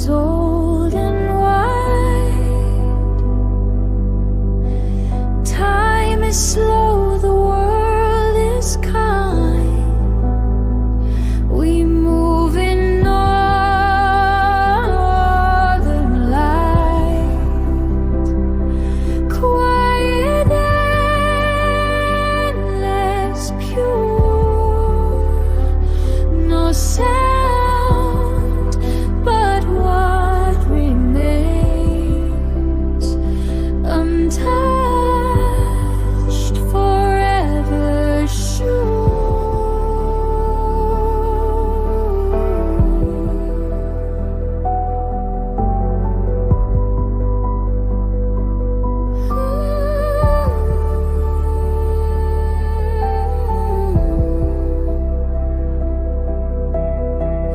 is old and wide. Time is slow, the world is kind. We move in northern light, quiet and less pure. No sound but what remains, untouched, forever sure.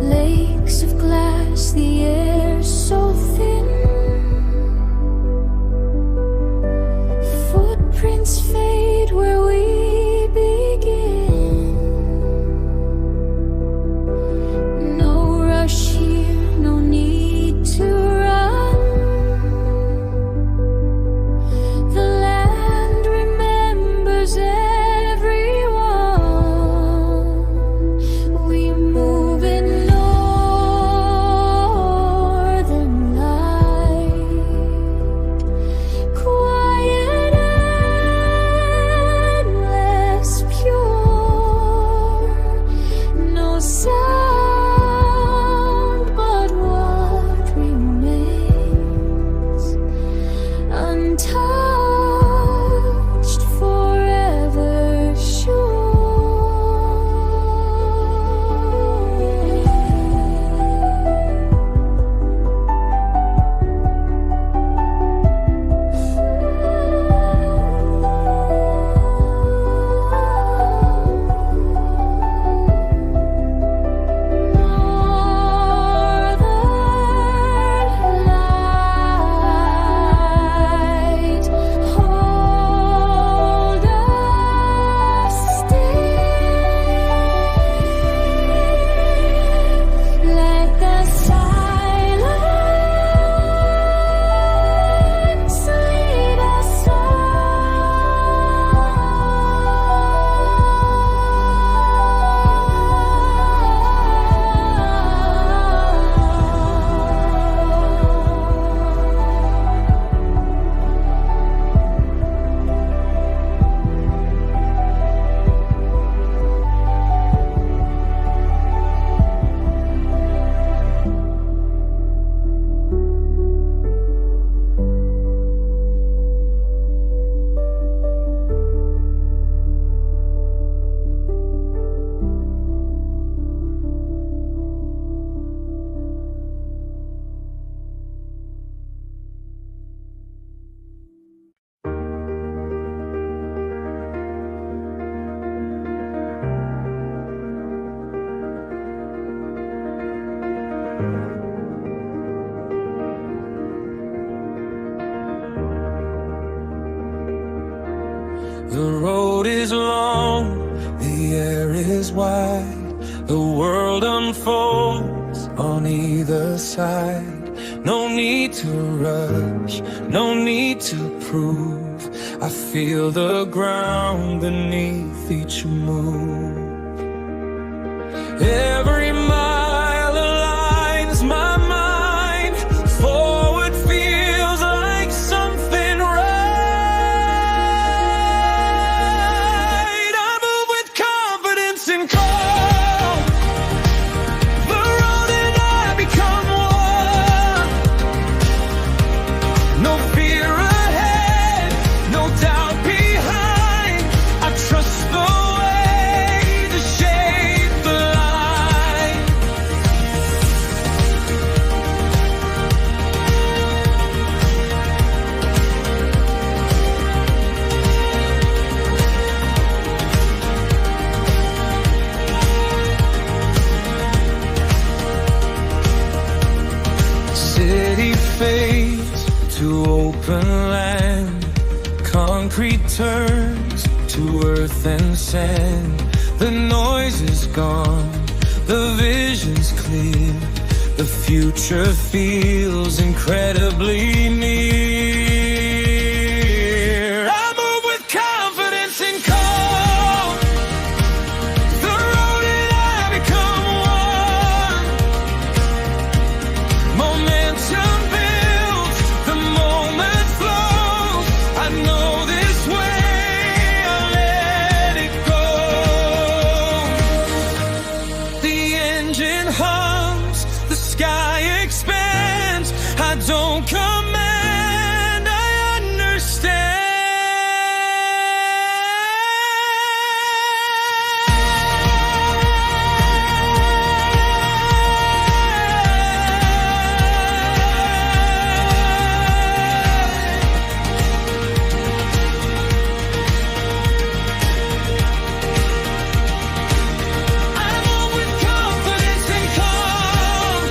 Lakes of glass, the air so thin. Footprints fade where we begin. No rush here, no need to run. The land remembers everyone. We move in northern light, quiet and less pure. No sound but what remains, untouched, forever sure. Hold us still, let the silence lead us The road is long, the air is wide, the world unfolds on either side. No need to rush, no need to prove. I feel the ground beneath each move. Every mile aligns my mind. Forward feels like something right. I move with confidence and calm. The road and I become one. No fear ahead, no doubt behind. I trust the way to shape the light. City fades to open land. Concrete turns to earth and sand. The noise is gone, the vision's clear. The future feels incredibly near. I move with confidence and calm. The road and I become one. Momentum builds, the moment flows. I know this way, I'll let it go. The engine hums, the sky expands. I don't command, I understand. I move with confidence and calm.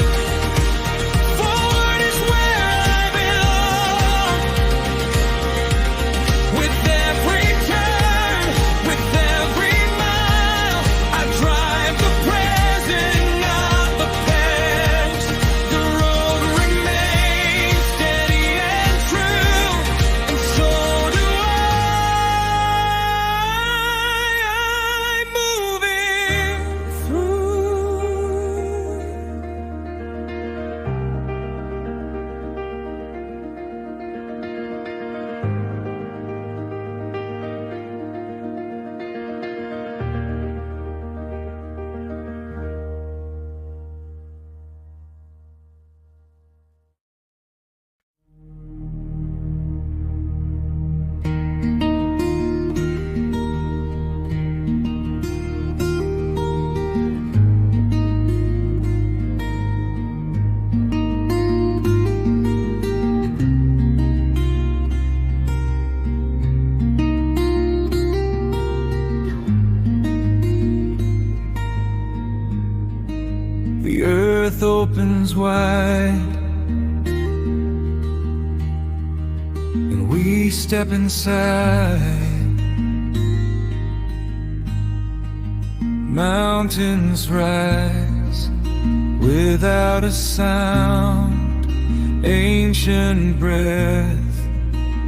Forward is where I belong. With every turn, with every mile, I drive the present, not the past. The road remains steady and true, and so do I'm moving through. The earth opens wide, and we step inside. Mountains rise without a sound, ancient breath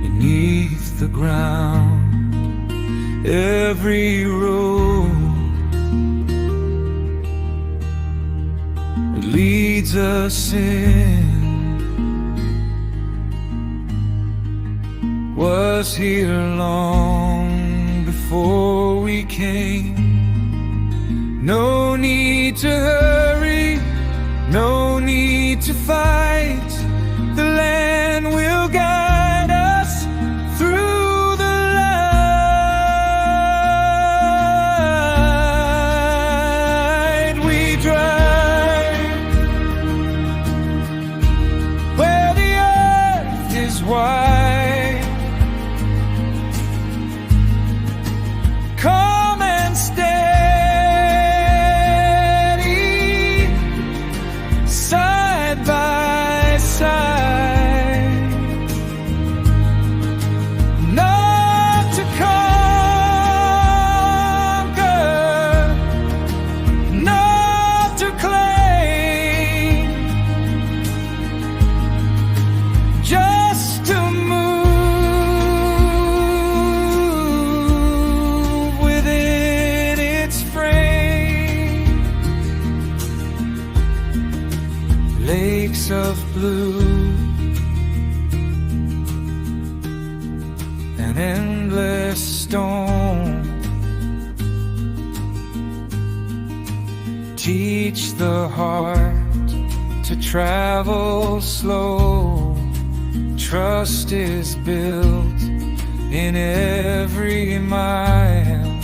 beneath the ground. Every road leads us in was here long before we came. No need to hurry, no need to fight. The land will guide us through the light. We drive where the earth is wide. Calm and steady, side by side. Not to conquer, not to claim, just to move within its frame. Lakes of blue, an endless storm, teach the heart to travel slow. Trust is built in every mile.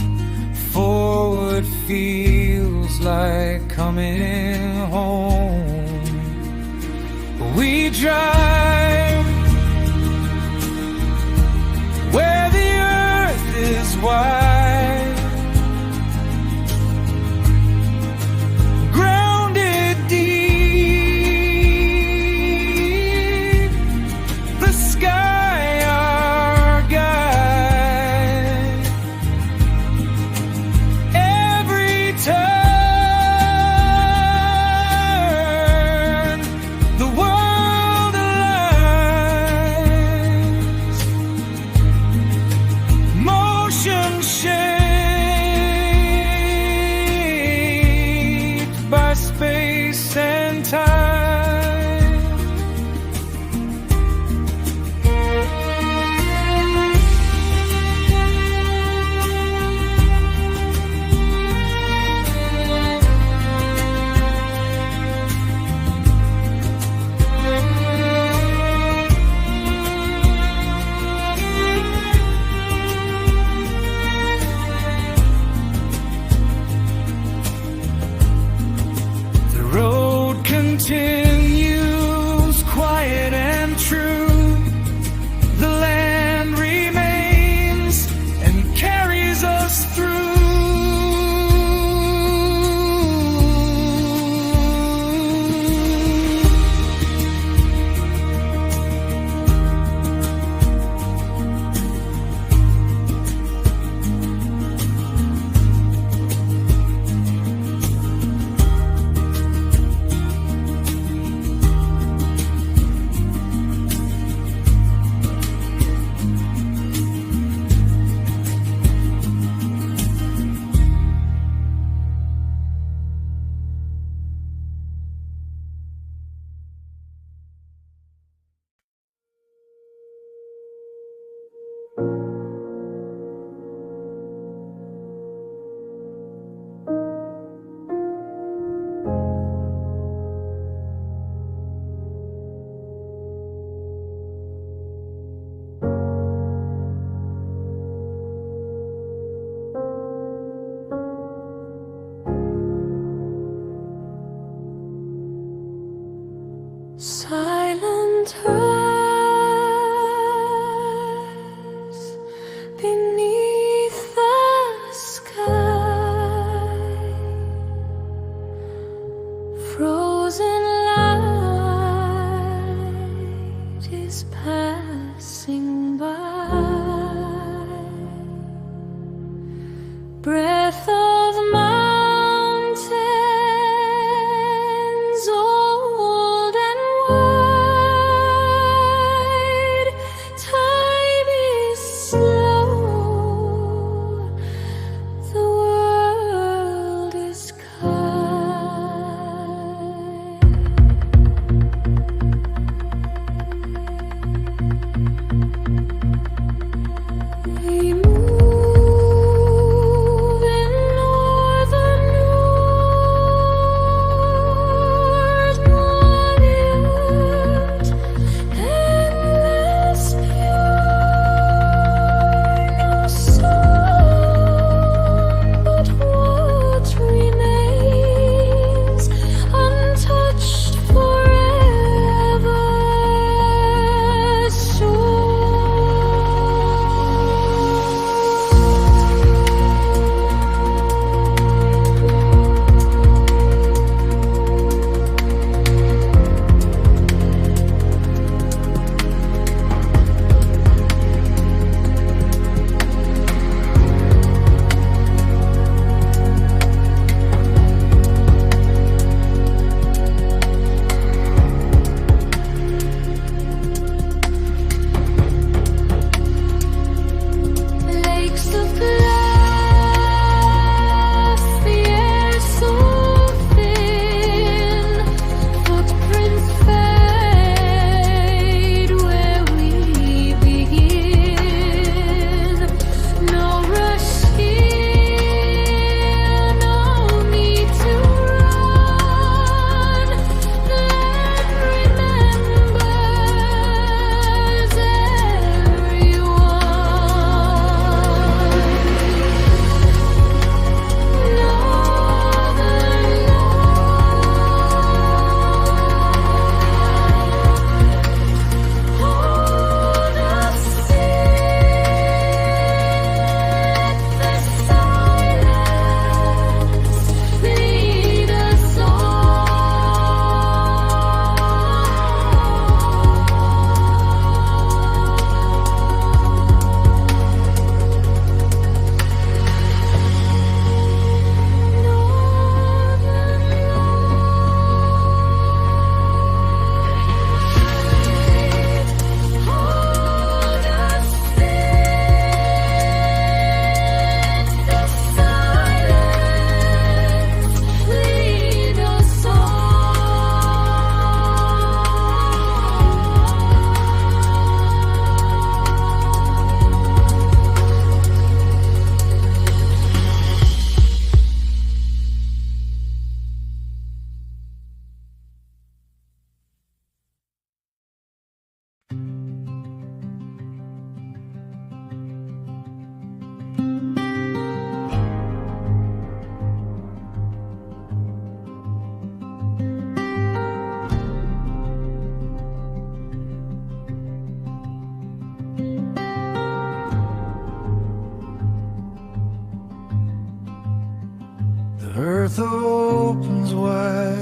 Forward feels like coming home. We drive where the earth is wide, grounded deep, the sky our guide. Every turn continues quiet and true. The land remains and carries us through. Silent earth beneath the sky, frozen light is passing by. Breath of mountains old and wide, earth opens wide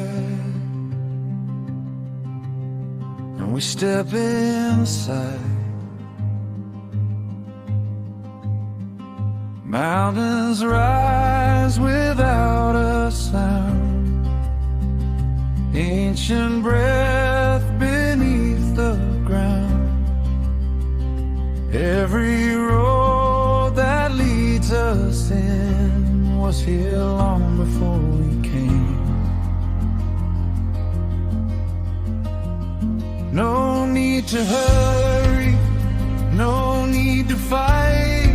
and we step inside. Mountains rise without a sound, ancient breath beneath the ground. Every road that leads us in was here long before we came. No need to hurry, no need to fight.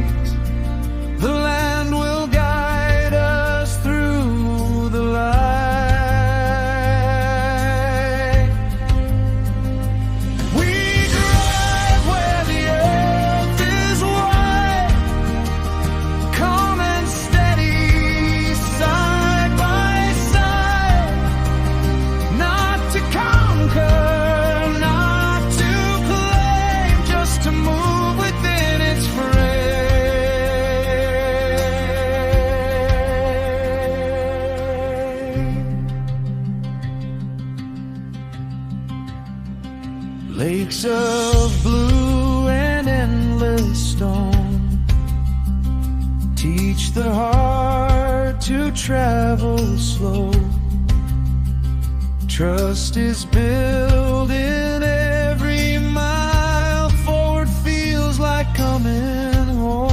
The land will guide us through the light. We drive where the earth is wide, calm and steady, side by side. Not to conquer, not to claim, just to move within its frame. Lakes of blue and endless stone teach the heart to travel slow. Trust is built in every mile. Forward feels like coming home.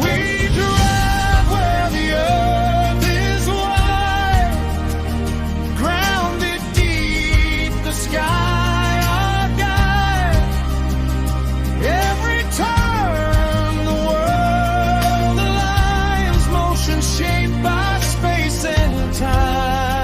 We drive where the earth is wide, grounded deep, the sky our guide. Every turn, the world aligns, motion shaped by space and time.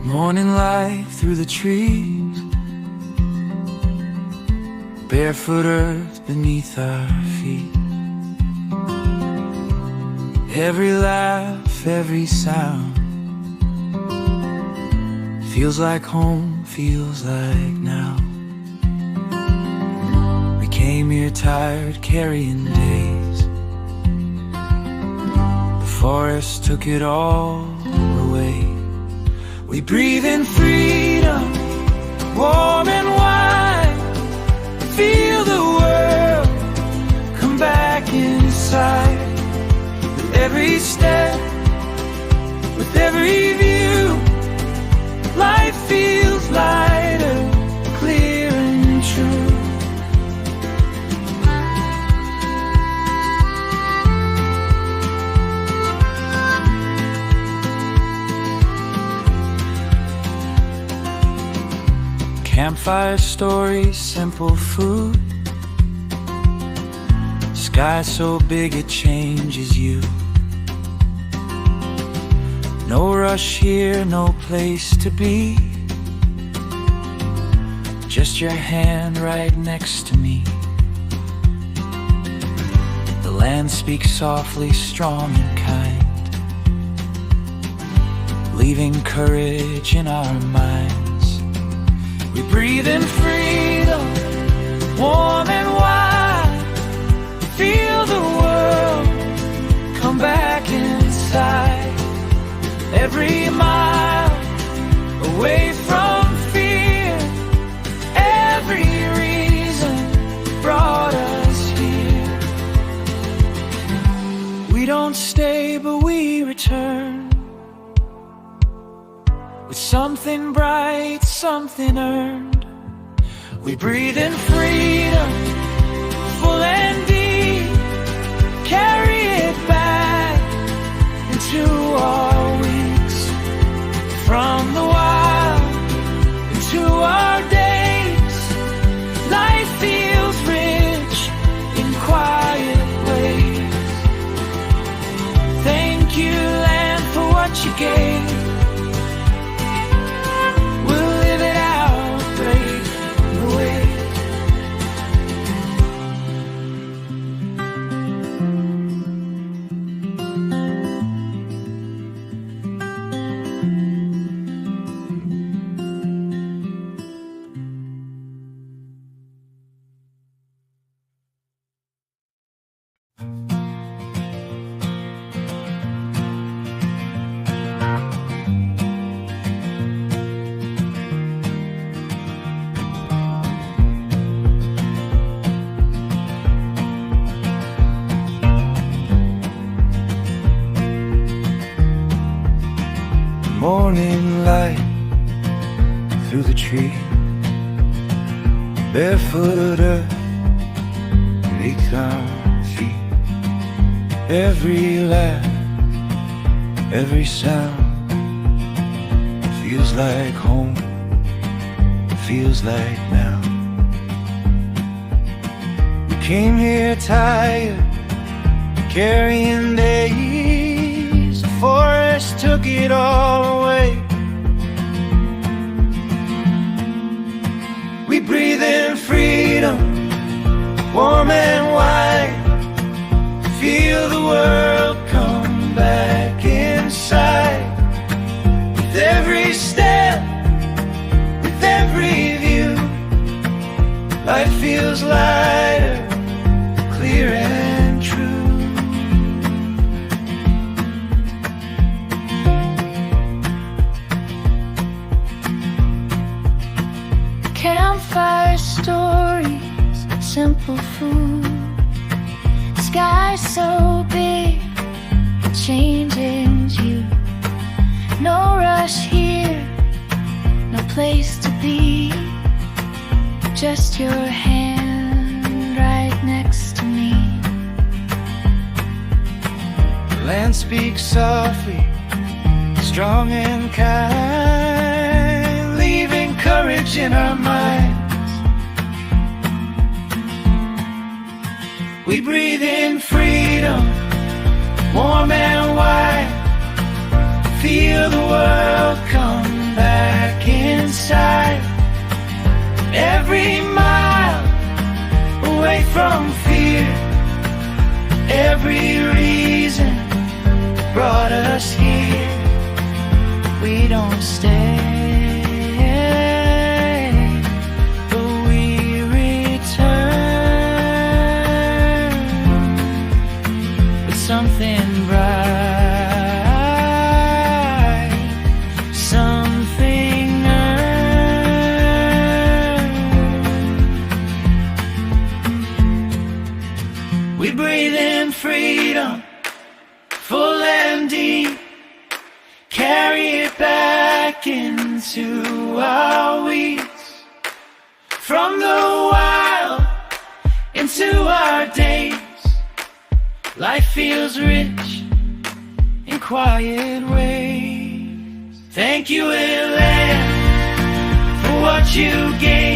Morning light through the trees, barefoot earth beneath our feet. Every laugh, every sound feels like home, feels like now. We came here tired, carrying days. The forest took it all away. We breathe in freedom, warm and wide. Feel the world come back inside. With every step, with every view, life feels lighter, clear and true. Campfire stories, simple food. Sky so big it changes you. No rush here, no place to be. Just your hand right next to me. The land speaks softly, strong and kind, leaving courage in our minds. We breathe in freedom, warm and wide. Feel the world come back inside. Every mile away from fear, every reason brought us here. We don't stay, but we return with something bright, something earned. We breathe in freedom, full and deep. Carry it back into our weeks. From the wild into our days, life feels rich in quiet ways. Thank you, land, for what you gave. Morning light through the tree, barefoot earth beneath our feet. Every laugh, every sound feels like home, feels like now. We came here tired, carrying days. The forest took it all away. We breathe in freedom, warm and wide. Feel the world come back inside. With every step, with every view, life feels lighter, clear and true. Campfire stories, simple food. Sky so big, it changes you. No rush here, no place to be. Just your hand right next to me. The land speaks softly, strong and kind, leaving courage in our minds. We breathe in freedom, warm and wide. Feel the world come back side, every mile away from fear. Every reason brought us here. We don't stay, but we return with something bright, something earned. We breathe in freedom, full and deep. Carry it back into our weeds. From the wild into our days, life feels rich in quiet ways. Thank you, land, for what you gave.